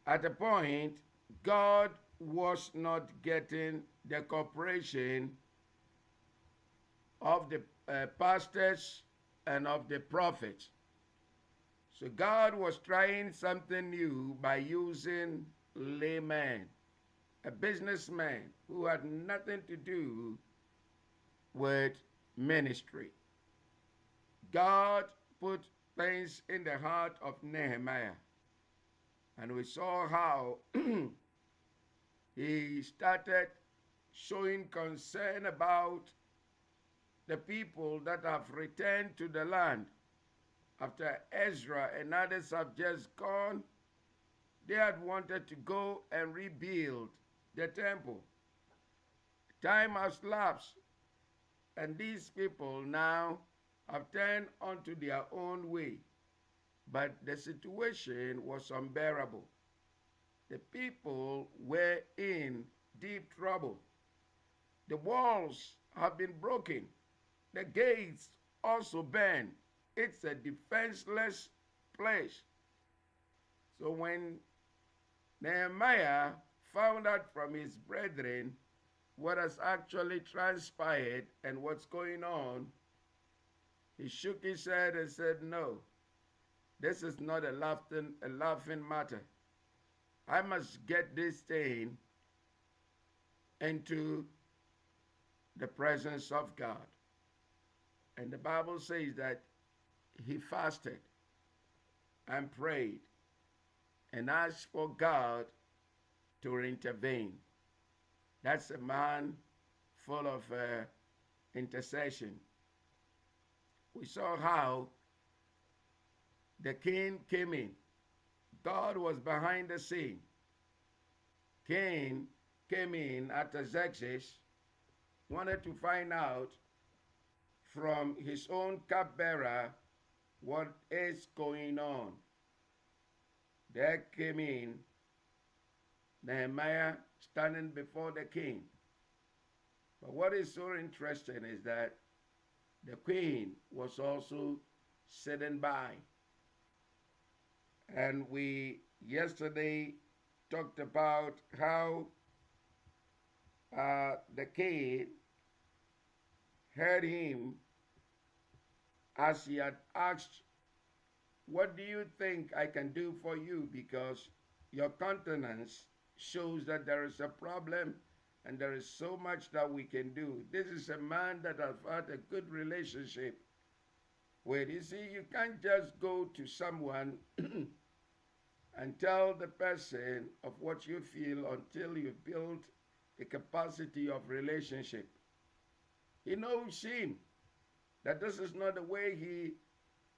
At a point, God was not getting the cooperation of the pastors and of the prophets. So God was trying something new by using layman, a businessman who had nothing to do with ministry. God put things in the heart of Nehemiah, and we saw how he started showing concern about the people that have returned to the land. After Ezra and others have just gone, they had wanted to go and rebuild the temple. Time has lapsed, and these people now have turned onto their own way. But the situation was unbearable. The people were in deep trouble. The walls have been broken. The gates also burned. It's a defenseless place. So when Nehemiah found out from his brethren what has actually transpired and what's going on, he shook his head and said, no, this is not a laughing matter. I must get this thing into the presence of God. And the Bible says that he fasted and prayed and asked for God to intervene. That's a man full of intercession. We saw how the king came in. God was behind the scene. King came in after Xerxes wanted to find out from his own cupbearer what is going on. There came in Nehemiah standing before the king. But what is so interesting is that the queen was also sitting by. And we yesterday talked about how the king heard him as he had asked, what do you think I can do for you? Because your countenance shows that there is a problem and there is so much that we can do. This is a man that I've had a good relationship with. You see, you can't just go to someone and tell the person of what you feel until you build a capacity of relationship. He knows him, that this is not the way he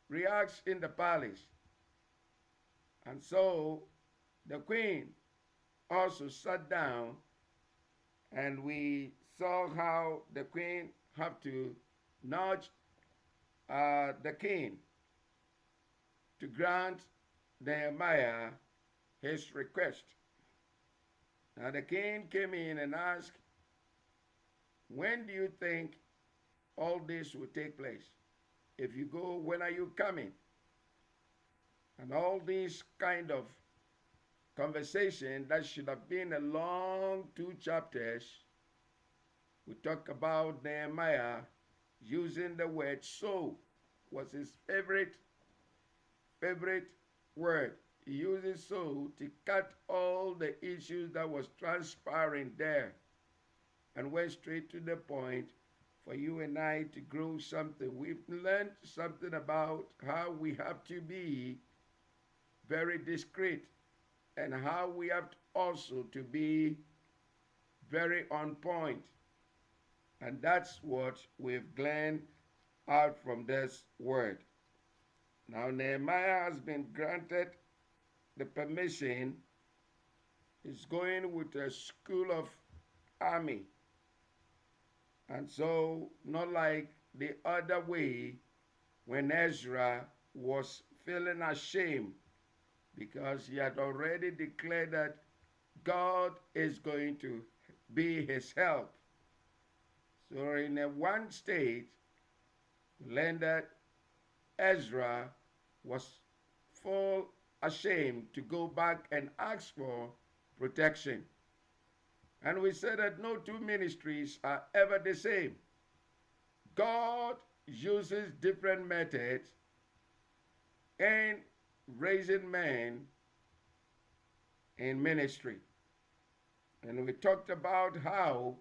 reacts in the palace. And so the queen also sat down, and we saw how the queen had to nudge the king to grant Nehemiah his request. Now the king came in and asked, when do you think all this will take place? If you go, when are you coming? And all these kind of conversation that should have been a long 2 chapters, we talk about Nehemiah using the word so, was his favorite word. He uses so to cut all the issues that was transpiring there and went straight to the point for you and I to grow something. We've learned something about how we have to be very discreet and how we have also to be very on point. And that's what we've gleaned out from this word. Now Nehemiah has been granted the permission. He's going with a school of army. And so, not like the other way, when Ezra was feeling ashamed because he had already declared that God is going to be his help. So in a one state, we learned that Ezra was full ashamed to go back and ask for protection. And we said that no two ministries are ever the same. God uses different methods in raising men in ministry. And we talked about how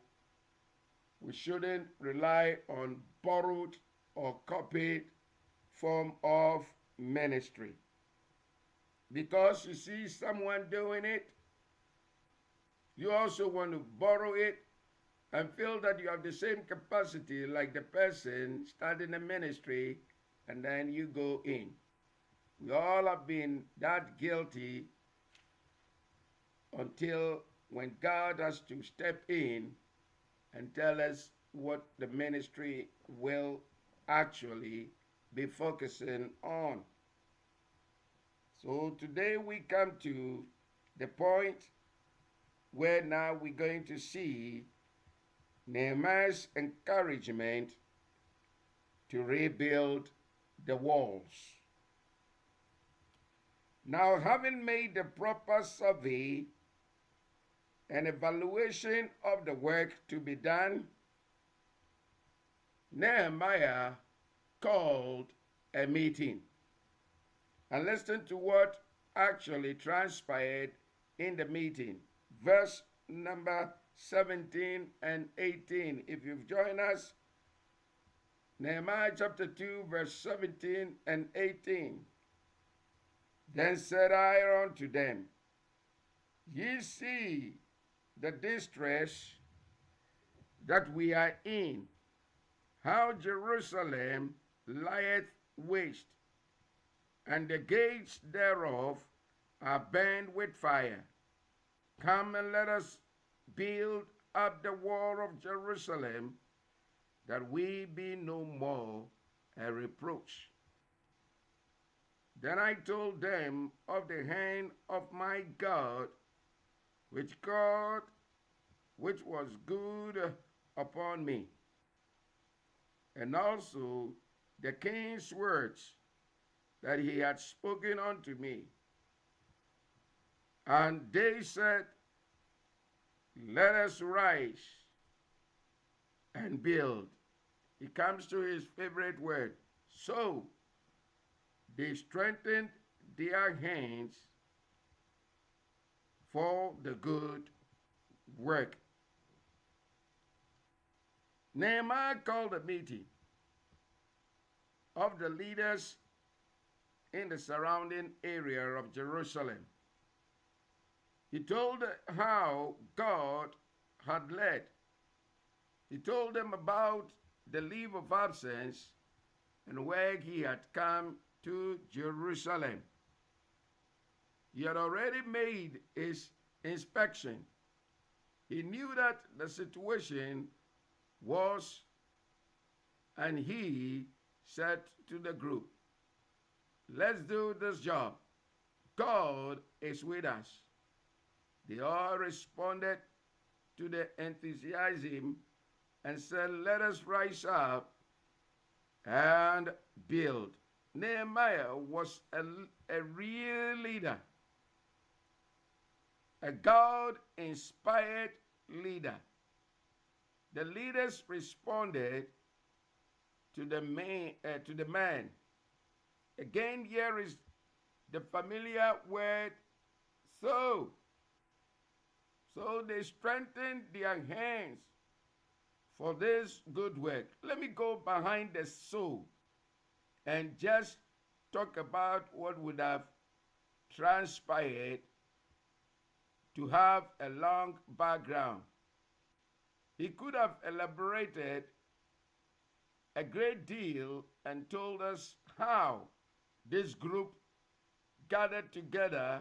we shouldn't rely on borrowed or copied form of ministry. Because you see someone doing it, you also want to borrow it and feel that you have the same capacity like the person starting a ministry, and then you go in. We all have been that guilty until when God has to step in and tell us what the ministry will actually be focusing on. So today we come to the point where now we're going to see Nehemiah's encouragement to rebuild the walls. Now, having made the proper survey and evaluation of the work to be done, Nehemiah called a meeting. And listen to what actually transpired in the meeting. Verse number 17 and 18. If you've joined us, Nehemiah chapter 2, verse 17 and 18. Then said I unto them, Ye see the distress that we are in, how Jerusalem lieth waste, and the gates thereof are burned with fire. Come and let us build up the wall of Jerusalem, that we be no more a reproach. Then I told them of the hand of my God, which was good upon me, and also the king's words that he had spoken unto me. And they said, Let us rise and build. He comes to his favorite word. So they strengthened their hands for the good work. Nehemiah called a meeting of the leaders in the surrounding area of Jerusalem. He told how God had led. He told them about the leave of absence and where he had come to Jerusalem. He had already made his inspection. He knew that the situation was, and he said to the group, Let's do this job. God is with us. They all responded to the enthusiasm and said, Let us rise up and build. Nehemiah was a real leader, a God-inspired leader. The leaders responded to the man. Again, here is the familiar word, so. So they strengthened their hands for this good work. Let me go behind the so and just talk about what would have transpired to have a long background. He could have elaborated a great deal and told us how this group gathered together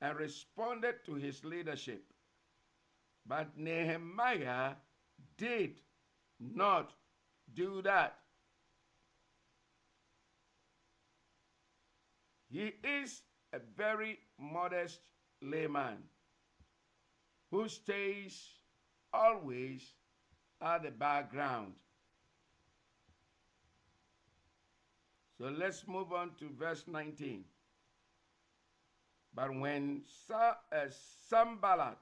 and responded to his leadership. But Nehemiah did not do that. He is a very modest layman who stays always at the background. So let's move on to verse 19. But when Sanballat,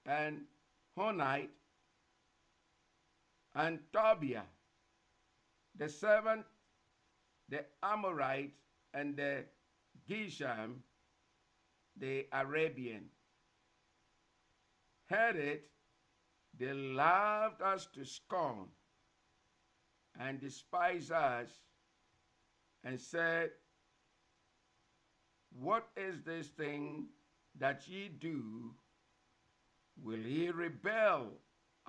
and Honite and Tobiah, the servant, the Amorite, and the Geshem, the Arabian, heard it, they laughed us to scorn and despised us and said, what is this thing that ye do? Will he rebel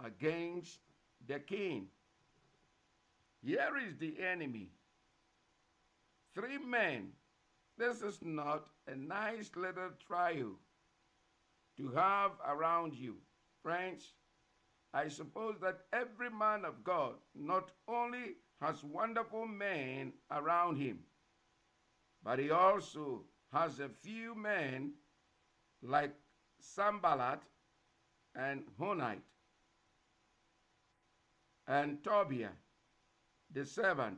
against the king? Here is the enemy. 3 men. This is not a nice little trial to have around you. Friends, I suppose that every man of God not only has wonderful men around him, but he also has a few men like Sanballat and Honite and Tobiah, the servant,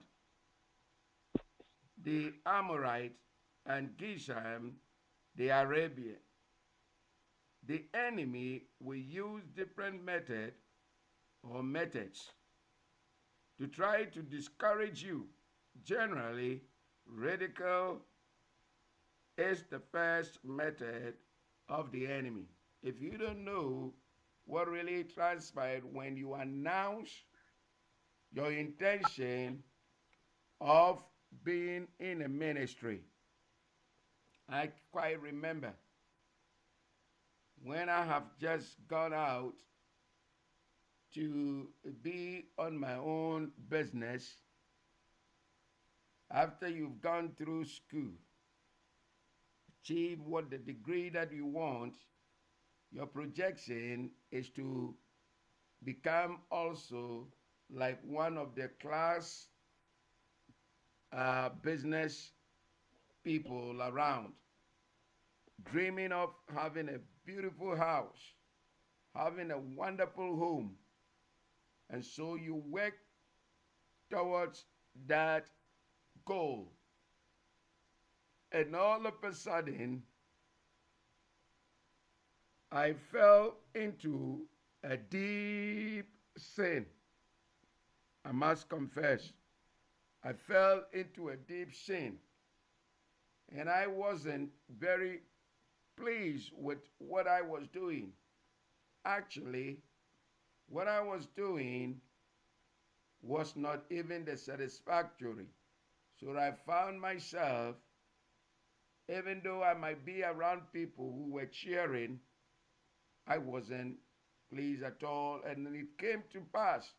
the Amorite, and Geshem, the Arabian. The enemy will use different methods to try to discourage you. Generally, ridicule is the first method of the enemy. If you don't know what really transpired when you announce your intention of being in a ministry, I quite remember when I have just gone out to be on my own business. After you've gone through school, achieve what the degree that you want, your projection is to become also like one of the class business people around, dreaming of having a beautiful house, having a wonderful home. And so you work towards that goal. And all of a sudden, I fell into a deep sin. I must confess, I fell into a deep sin. And I wasn't very pleased with what I was doing. Actually, what I was doing was not even the satisfactory. So I found myself, even though I might be around people who were cheering, I wasn't pleased at all. And it came to pass.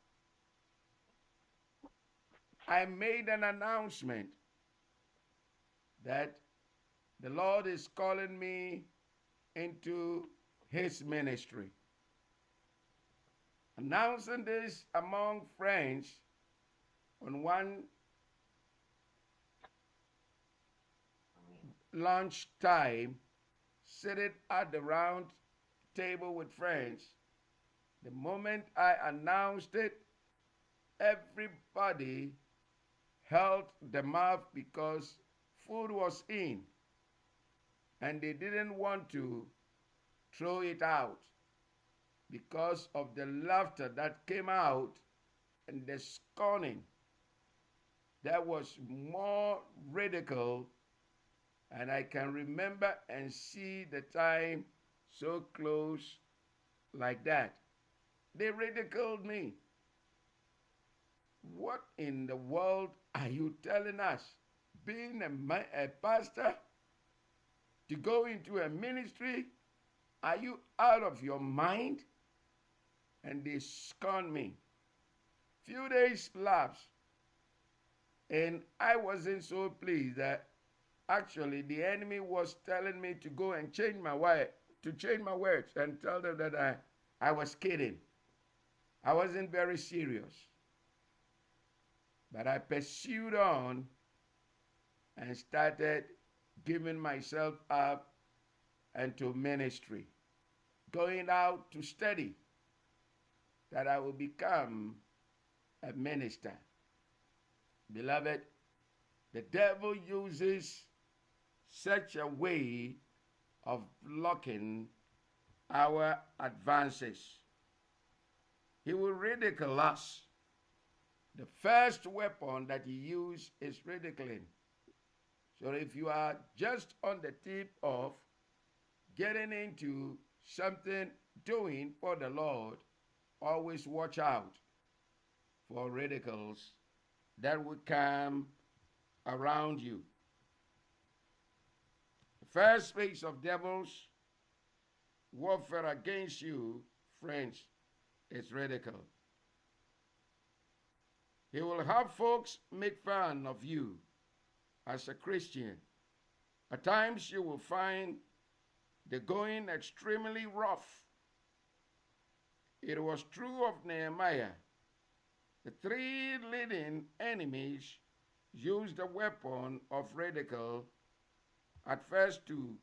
I made an announcement that the Lord is calling me into his ministry. Announcing this among friends on one lunch time, sitting at the round table with friends. The moment I announced it, everybody held their mouth because food was in and they didn't want to throw it out because of the laughter that came out and the scorning. There was more ridicule, and I can remember and see the time so close like that. They ridiculed me. What in the world are you telling us? Being a pastor, to go into a ministry, are you out of your mind? And they scorned me. Few days lapsed, and I wasn't so pleased that actually the enemy was telling me to go and change my words and tell them that I was kidding. I wasn't very serious. But I pursued on and started giving myself up into ministry, going out to study that I will become a minister. Beloved, the devil uses such a way of blocking our advances. He will ridicule us. The first weapon that he uses is ridiculing. So if you are just on the tip of getting into something doing for the Lord, always watch out for ridicules that will come around you. The first phase of devils' warfare against you, friends, is ridicule. He will have folks make fun of you as a Christian. At times you will find the going extremely rough. It was true of Nehemiah. The three leading enemies used the weapon of ridicule at first to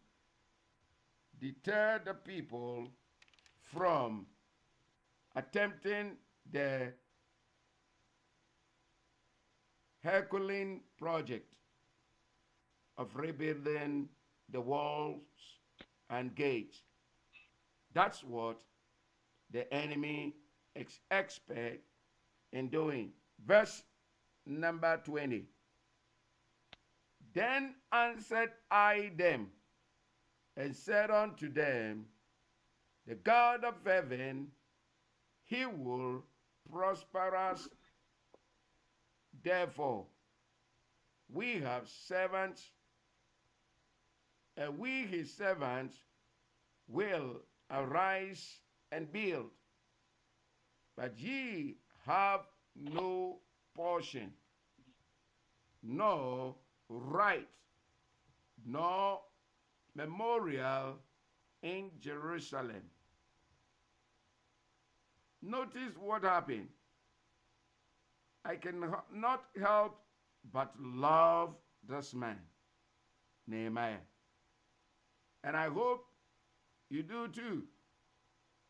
deter the people from attempting the Herculean project of rebuilding the walls and gates. That's what the enemy expect in doing. Verse number 20. Then answered I them and said unto them, the God of heaven, he will prosper us. Therefore, we have servants, and we his servants will arise and build. But ye have no portion, nor right, nor memorial in Jerusalem. Notice what happened. I cannot help but love this man, Nehemiah. And I hope you do too.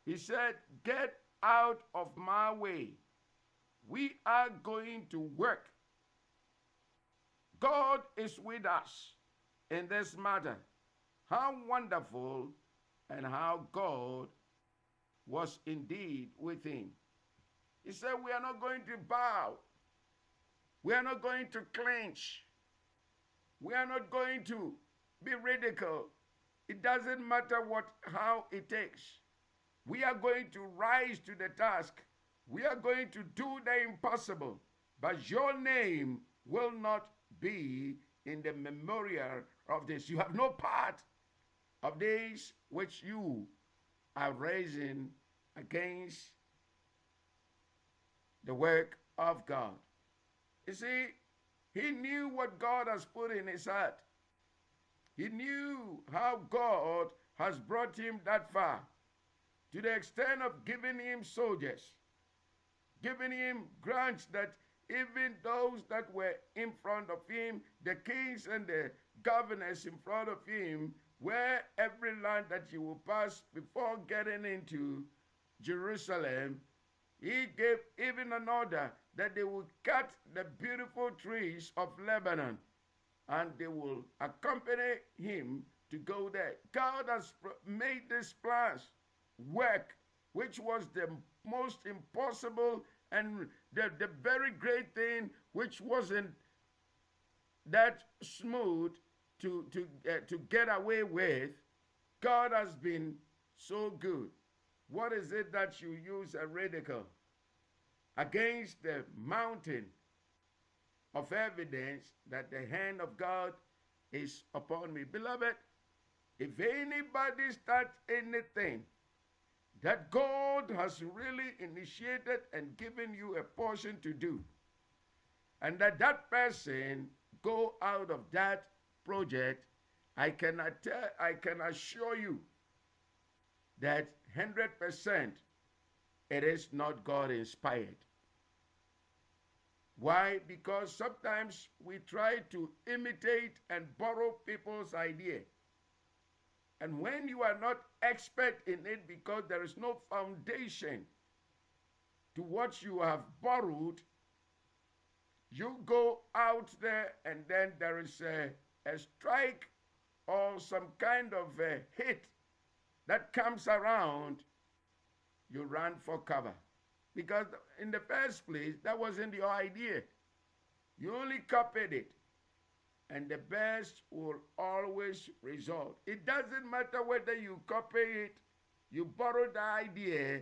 He said, get out of my way. We are going to work. God is with us in this matter. How wonderful and how God was indeed with him. He said, we are not going to bow. We are not going to clench. We are not going to be ridiculed. It doesn't matter how it takes. We are going to rise to the task. We are going to do the impossible. But your name will not be in the memorial of this. You have no part of this which you are raising against the work of God. You see, he knew what God has put in his heart. He knew how God has brought him that far, to the extent of giving him soldiers, giving him grants that even those that were in front of him, the kings and the governors in front of him, where every land that you will pass before getting into Jerusalem, he gave even an order that they will cut the beautiful trees of Lebanon and they will accompany him to go there. God has made these plans work, which was the most impossible and the very great thing which wasn't that smooth to get away with. God has been so good. What is it that you use a ridicule against the mountain of evidence that the hand of God is upon me? Beloved, if anybody starts anything that God has really initiated and given you a portion to do, and that person go out of that project, I can assure you that 100% it is not God inspired. Why? Because sometimes we try to imitate and borrow people's idea. And when you are not expert in it because there is no foundation to what you have borrowed, you go out there and then there is a strike or some kind of a hit that comes around, you run for cover. Because in the first place, that wasn't your idea. You only copied it. And the best will always result. It doesn't matter whether you copy it, you borrow the idea,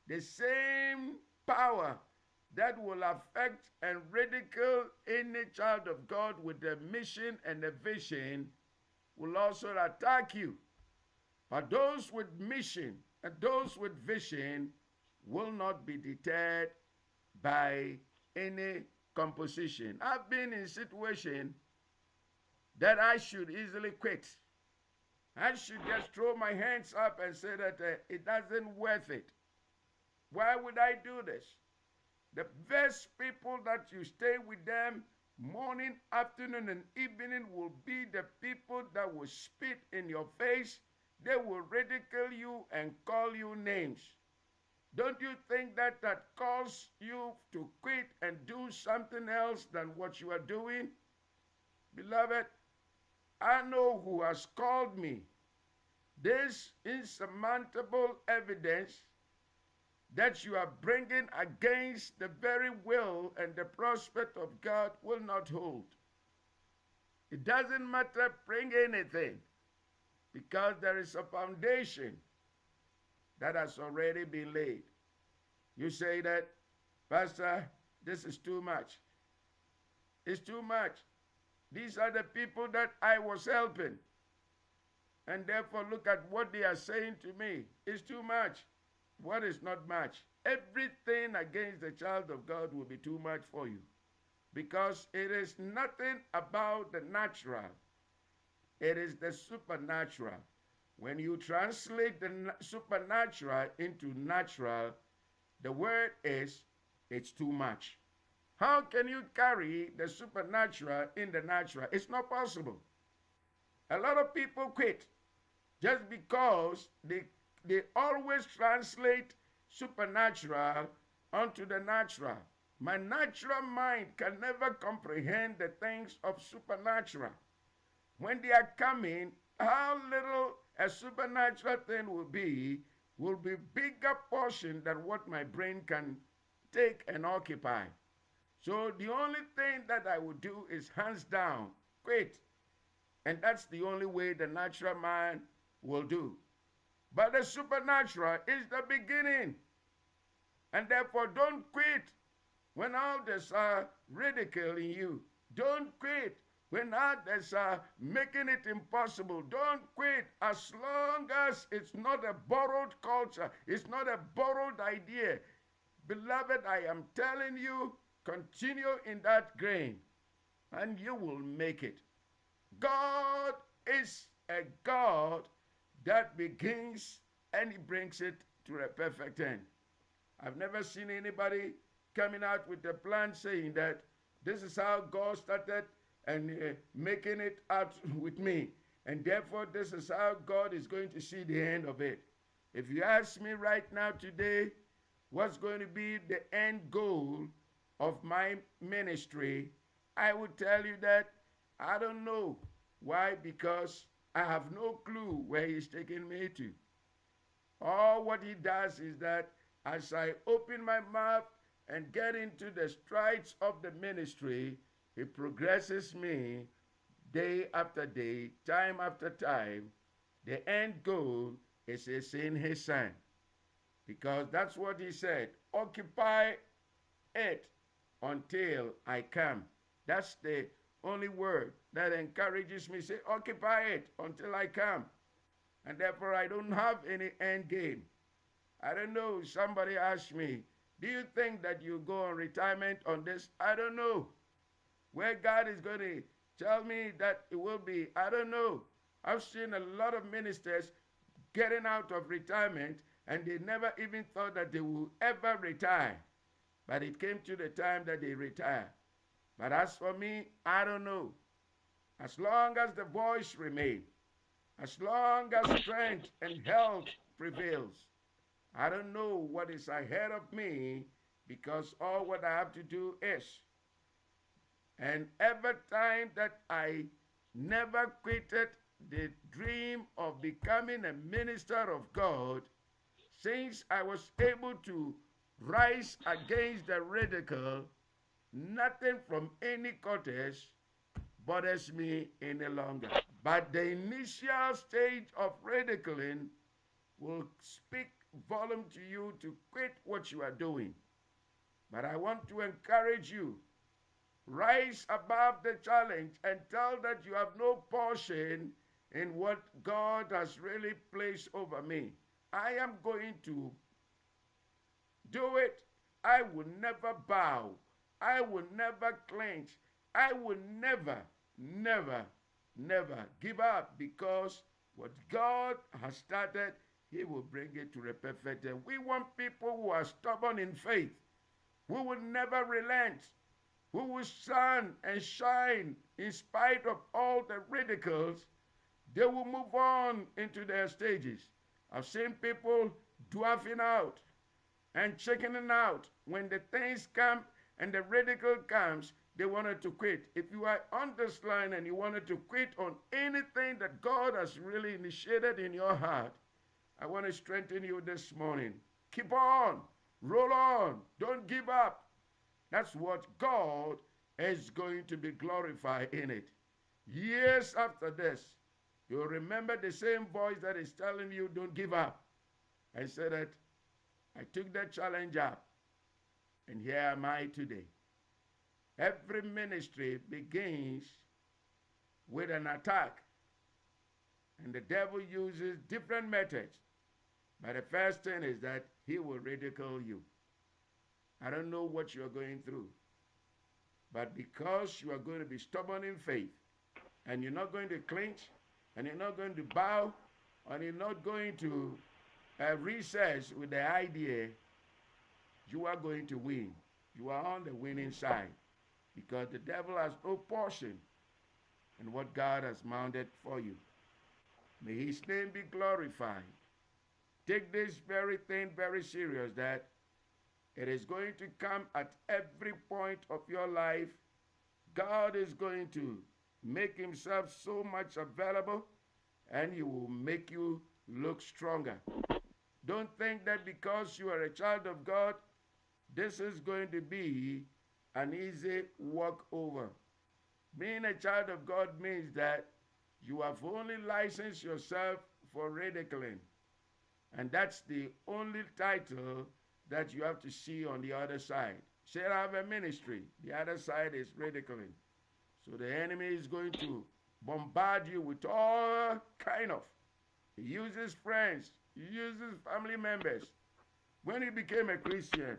the same power that will affect and ridicule any child of God with a mission and a vision will also attack you. But those with mission and those with vision will not be deterred by any composition. I've been in situations that I should easily quit. I should just throw my hands up and say that it doesn't worth it. Why would I do this? The best people that you stay with them morning, afternoon, and evening will be the people that will spit in your face. They will ridicule you and call you names. Don't you think that calls you to quit and do something else than what you are doing? Beloved, I know who has called me. This insurmountable evidence that you are bringing against the very will and the prospect of God will not hold. It doesn't matter, bring anything, because there is a foundation that has already been laid. You say that, Pastor, this is too much. It's too much. These are the people that I was helping. And therefore, look at what they are saying to me. It's too much. What is not much? Everything against the child of God will be too much for you. Because it is nothing about the natural. It is the supernatural. When you translate the supernatural into natural, the word is, it's too much. How can you carry the supernatural in the natural? It's not possible. A lot of people quit just because they always translate supernatural onto the natural. My natural mind can never comprehend the things of supernatural. When they are coming, how little a supernatural thing will be bigger portion than what my brain can take and occupy. So the only thing that I would do is hands down, quit. And that's the only way the natural man will do. But the supernatural is the beginning. And therefore, don't quit when others are ridiculing you. Don't quit when others are making it impossible. Don't quit as long as it's not a borrowed culture. It's not a borrowed idea. Beloved, I am telling you, continue in that grain and you will make it. God is a God that begins and he brings it to a perfect end. I've never seen anybody coming out with a plan saying that this is how God started and making it out with me. And therefore, this is how God is going to see the end of it. If you ask me right now today, what's going to be the end goal of my ministry, I would tell you that I don't know. Why? Because I have no clue where he's taking me to. All what he does is that as I open my mouth and get into the strides of the ministry, he progresses me day after day, time after time. The end goal is in his son. Because that's what he said. Occupy it until I come. That's the only word that encourages me. Say, occupy it until I come. And therefore, I don't have any end game. I don't know. Somebody asked me, do you think that you go on retirement on this? I don't know. Where God is going to tell me that it will be, I don't know. I've seen a lot of ministers getting out of retirement and they never even thought that they would ever retire. But it came to the time that they retired. But as for me, I don't know. As long as the voice remains, as long as strength and health prevails, I don't know what is ahead of me, because all what I have to do is. And every time that I never quitted the dream of becoming a minister of God, since I was able to rise against the ridicule, nothing from any contest bothers me any longer. But the initial stage of ridiculing will speak volume to you to quit what you are doing. But I want to encourage you, rise above the challenge and tell that you have no portion in what God has really placed over me. I am going to do it. I will never bow. I will never clench. I will never, never, never give up, because what God has started, He will bring it to a perfect end. We want people who are stubborn in faith, who will never relent, who will stand and shine in spite of all the ridicules. They will move on into their stages. I've seen people dwarfing out and chickening out. When the things come and the ridicule comes, they wanted to quit. If you are on this line and you wanted to quit on anything that God has really initiated in your heart, I want to strengthen you this morning. Keep on. Roll on. Don't give up. That's what God is going to be glorified in it. Years after this, you'll remember the same voice that is telling you, don't give up. I said that I took that challenge up, and here am I today. Every ministry begins with an attack, and the devil uses different methods. But the first thing is that he will ridicule you. I don't know what you are going through, but because you are going to be stubborn in faith, and you're not going to clinch, and you're not going to bow, and you're not going to recess with the idea, you are going to win. You are on the winning side, because the devil has no portion in what God has mounted for you. May His name be glorified. Take this very thing very serious, that it is going to come at every point of your life. God is going to make Himself so much available, and He will make you look stronger. Don't think that because you are a child of God, this is going to be an easy walkover. Being a child of God means that you have only licensed yourself for ridiculing. And that's the only title that you have to see on the other side. Say, I have a ministry. The other side is ridiculing. So the enemy is going to bombard you with all kind of. He uses friends. He uses family members. When you became a Christian,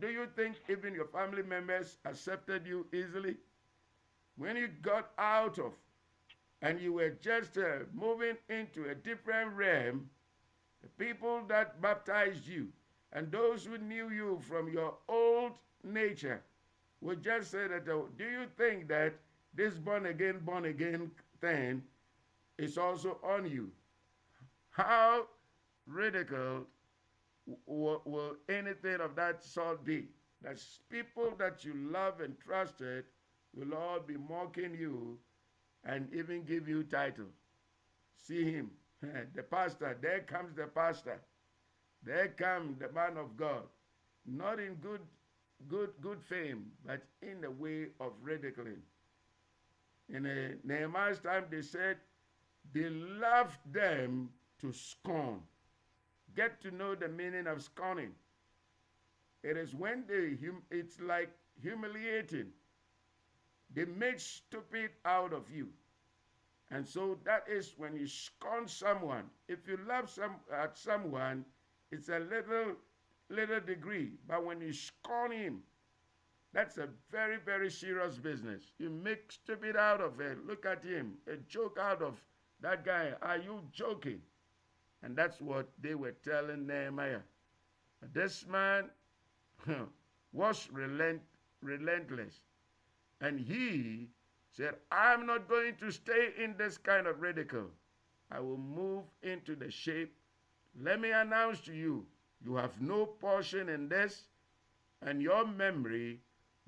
do you think even your family members accepted you easily? When you got out of and you were just moving into a different realm, the people that baptized you and those who knew you from your old nature would just say that, do you think that this born again thing is also on you? How ridiculed will anything of that sort be? That people that you love and trusted will all be mocking you and even give you titles. See him, the pastor. There comes the pastor. There comes the man of God. Not in good fame, but in the way of ridiculing. In Nehemiah's time, they said they loved them to scorn. Get to know the meaning of scorning. It is when it's like humiliating. They make stupid out of you. And so that is when you scorn someone. If you love someone, it's a little degree. But when you scorn him, that's a very, very serious business. You make stupid out of it. Look at him, a joke out of that guy. Are you joking? And that's what they were telling Nehemiah. This man was relentless. And he said, I'm not going to stay in this kind of ridicule. I will move into the shape. Let me announce to you, you have no portion in this, and your memory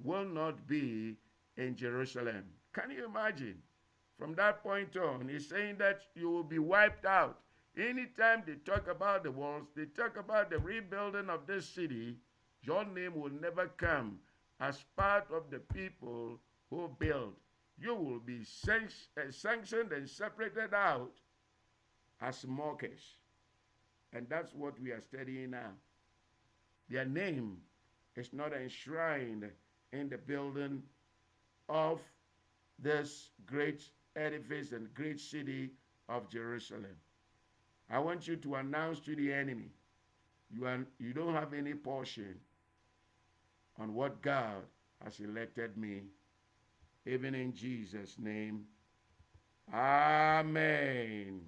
will not be in Jerusalem. Can you imagine? From that point on, he's saying that you will be wiped out. Anytime they talk about the walls, they talk about the rebuilding of this city, your name will never come as part of the people who build. You will be sanctioned and separated out as mockers. And that's what we are studying now. Their name is not enshrined in the building of this great edifice and great city of Jerusalem. I want you to announce to the enemy, you don't have any portion on what God has elected me, even in Jesus' name. Amen.